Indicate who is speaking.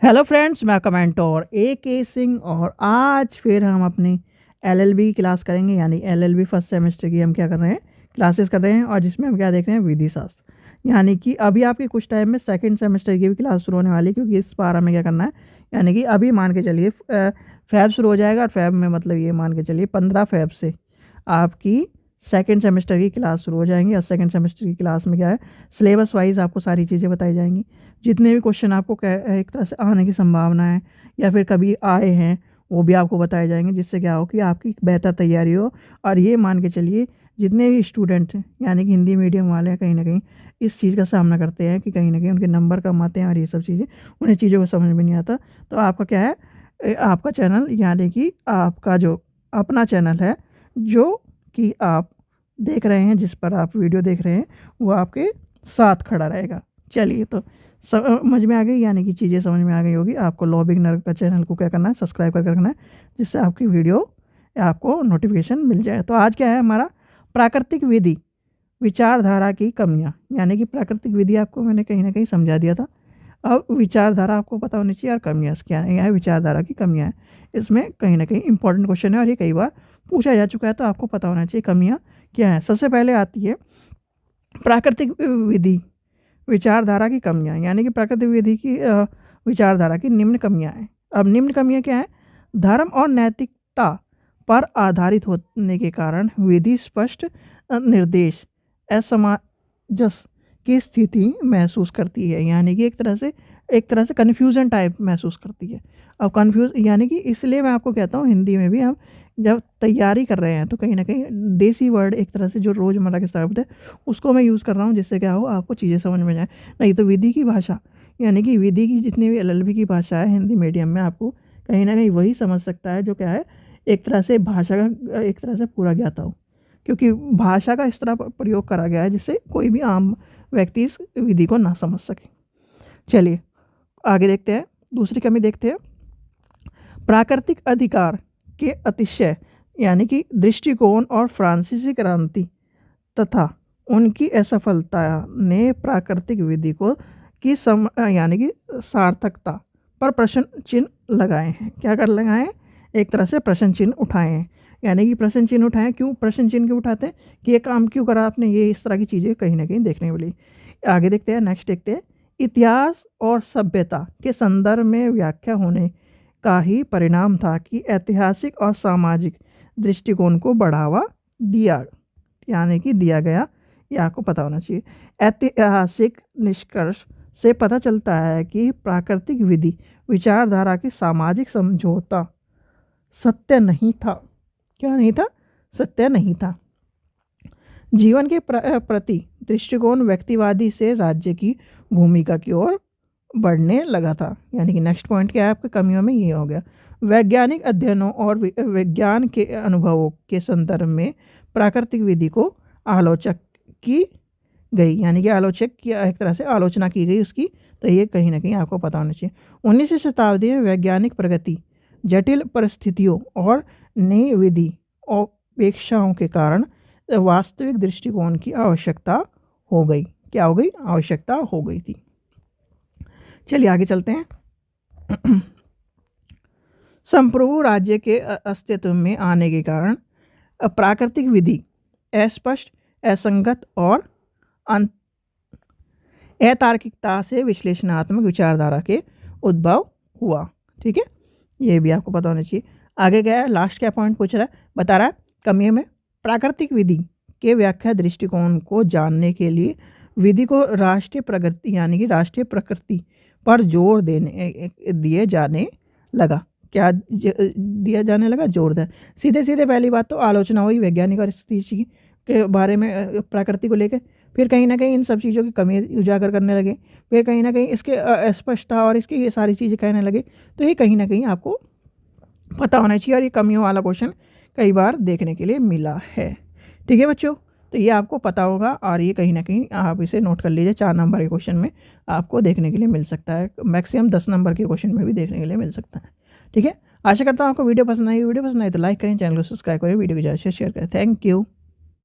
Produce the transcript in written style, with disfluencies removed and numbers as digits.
Speaker 1: Hello friends, मैं कमेंटोर के सिंह और आज फिर हम अपनी एलएलबी की क्लास करेंगे। यानी एलएलबी फर्स्ट सेमेस्टर की हम क्या कर रहे हैं, क्लासेस कर रहे हैं। और जिसमें हम क्या देख रहे हैं, विधि शास्त्र। यानी कि अभी आपके कुछ टाइम में सेकंड सेमेस्टर की भी क्लास शुरू होने वाली है, क्योंकि इस बार हमें क्या करना है। यानी कि अभी मान के चलिए फैब शुरू हो जाएगा, और फैब में मतलब ये मान के चलिए 15 फैब से आपकी सेकंड सेमेस्टर की क्लास शुरू हो जाएंगी। और सेकंड सेमेस्टर की क्लास में क्या है, सिलेबस वाइज आपको सारी चीज़ें बताई जाएंगी। जितने भी क्वेश्चन आपको एक तरह से आने की संभावना है या फिर कभी आए हैं, वो भी आपको बताए जाएंगे। जिससे क्या हो कि आपकी बेहतर तैयारी हो। और ये मान के चलिए जितने भी स्टूडेंट हैं, यानी कि हिंदी मीडियम वाले हैं, कहीं ना कहीं इस चीज़ का सामना करते हैं कि कहीं ना कहीं उनके नंबर कम आते हैं और ये सब चीज़ें उन्हें चीज़ों को समझ में नहीं आता। तो आपका क्या है, आपका चैनल यानी कि आपका जो अपना चैनल है, जो कि आप देख रहे हैं, जिस पर आप वीडियो देख रहे हैं, वो आपके साथ खड़ा रहेगा। चलिए, तो समझ में आ गई, यानी कि चीज़ें समझ में आ गई होगी। आपको लॉ बिगनर का चैनल को क्या करना है, सब्सक्राइब कर रखना है, जिससे आपकी वीडियो आपको नोटिफिकेशन मिल जाए। तो आज क्या है हमारा, प्राकृतिक विधि विचारधारा की कमियां। यानी कि प्राकृतिक विधि आपको मैंने कहीं ना कहीं समझा दिया था। अब विचारधारा आपको पता होनी चाहिए, और कमियां क्या है, यह विचारधारा की कमियां हैं। इसमें कहीं ना कहीं इंपॉर्टेंट क्वेश्चन है, और ये कई बार पूछा जा चुका है, तो आपको पता होना चाहिए कमियां क्या है। सबसे पहले आती है प्राकृतिक विधि विचारधारा की कमियां। यानी कि प्राकृतिक विधि की विचारधारा की निम्न कमियां हैं। अब निम्न कमियां क्या है, धर्म और नैतिकता पर आधारित होने के कारण विधि स्पष्ट निर्देश असमंजस की स्थिति महसूस करती है। यानी कि एक तरह से कन्फ्यूजन टाइप महसूस करती है। अब कन्फ्यूज यानी कि इसलिए मैं आपको कहता हूँ, हिंदी में भी हम जब तैयारी कर रहे हैं तो कहीं ना कहीं देसी वर्ड, एक तरह से जो रोज़मर्रा के शब्द है, उसको मैं यूज़ कर रहा हूँ, जिससे क्या हो आपको चीज़ें समझ में जाए। नहीं तो विधि की भाषा, यानी कि विधि की जितनी भी एलएलबी की भाषा है हिंदी मीडियम में, आपको कहीं ना कहीं वही समझ सकता है जो क्या है, एक तरह से भाषा का एक तरह से पूरा ज्ञाता हो। क्योंकि भाषा का इस तरह प्रयोग करा गया है जिससे कोई भी आम व्यक्ति इस विधि को ना समझ सके। चलिए आगे देखते हैं, दूसरी कमी देखते हैं। प्राकृतिक अधिकार के अतिशय, यानी कि दृष्टिकोण और फ्रांसीसी क्रांति तथा उनकी असफलता ने प्राकृतिक विधि को यानी कि सार्थकता पर प्रश्न चिन्ह लगाए हैं। क्या कर लगाए हैं, एक तरह से प्रश्न चिन्ह उठाए हैं। यानी कि प्रश्न चिन्ह उठाए, क्यों प्रश्न चिन्ह क्यों उठाते हैं कि ये काम क्यों करा आपने, ये इस तरह की चीज़ें कहीं ना कहीं देखने मिली। आगे देखते हैं, नेक्स्ट देखते हैं। इतिहास और सभ्यता के संदर्भ में व्याख्या होने का ही परिणाम था कि ऐतिहासिक और सामाजिक दृष्टिकोण को बढ़ावा दिया, यानी कि दिया गया। ये आपको पता होना चाहिए। ऐतिहासिक निष्कर्ष से पता चलता है कि प्राकृतिक विधि विचारधारा की सामाजिक समझौता सत्य नहीं था। क्या नहीं था, सत्य नहीं था। जीवन के प्रति दृष्टिकोण व्यक्तिवादी से राज्य की भूमिका की ओर बढ़ने लगा था। यानी कि नेक्स्ट पॉइंट क्या है आपके कमियों में, ये हो गया। वैज्ञानिक अध्ययनों और विज्ञान के अनुभवों के संदर्भ में प्राकृतिक विधि को आलोचक की गई, यानी कि आलोचक की एक तरह से आलोचना की गई उसकी। तो ये कहीं ना कहीं आपको पता होना चाहिए। 19वीं शताब्दी में वैज्ञानिक प्रगति, जटिल परिस्थितियों और नई विधि अपेक्षाओं के कारण वास्तविक दृष्टिकोण की आवश्यकता हो गई। क्या हो गई, आवश्यकता हो गई थी। चलिए आगे चलते हैं। संप्रभु राज्य के अस्तित्व में आने के कारण प्राकृतिक विधि अस्पष्ट, असंगत और अतार्किकता से विश्लेषणात्मक विचारधारा के उद्भव हुआ। ठीक है, ये भी आपको पता होना चाहिए। आगे गया, लास्ट क्या पॉइंट पूछ रहा है, बता रहा है कमियों में। प्राकृतिक विधि के व्याख्या दृष्टिकोण को जानने के लिए विधि को राष्ट्रीय प्रगति, यानी कि राष्ट्रीय प्रकृति पर जोर दिए जाने लगा। क्या दिया जाने लगा, जोर दें। सीधे सीधे पहली बात तो आलोचना हुई वैज्ञानिक और स्थिति के बारे में, प्रकृति को लेकर। फिर कहीं ना कहीं इन सब चीज़ों की कमी उजागर करने लगे। फिर कहीं ना कहीं इसके अस्पष्टता और इसकी ये सारी चीज़ें कहने लगे। तो ये कहीं ना कहीं आपको पता होना चाहिए, और ये कमियों वाला क्वेश्चन कई बार देखने के लिए मिला है। ठीक है बच्चों, तो ये आपको पता होगा, और ये कहीं ना कहीं आप इसे नोट कर लीजिए। 4 नंबर के क्वेश्चन में आपको देखने के लिए मिल सकता है, मैक्सिमम 10 नंबर के क्वेश्चन में भी देखने के लिए मिल सकता है। ठीक है, आशा करता हूँ आपको वीडियो पसंद आई। वीडियो पसंद आई तो लाइक करें, चैनल को सब्सक्राइब करें, वीडियो को ज़्यादा से शेयर करें। Thank you.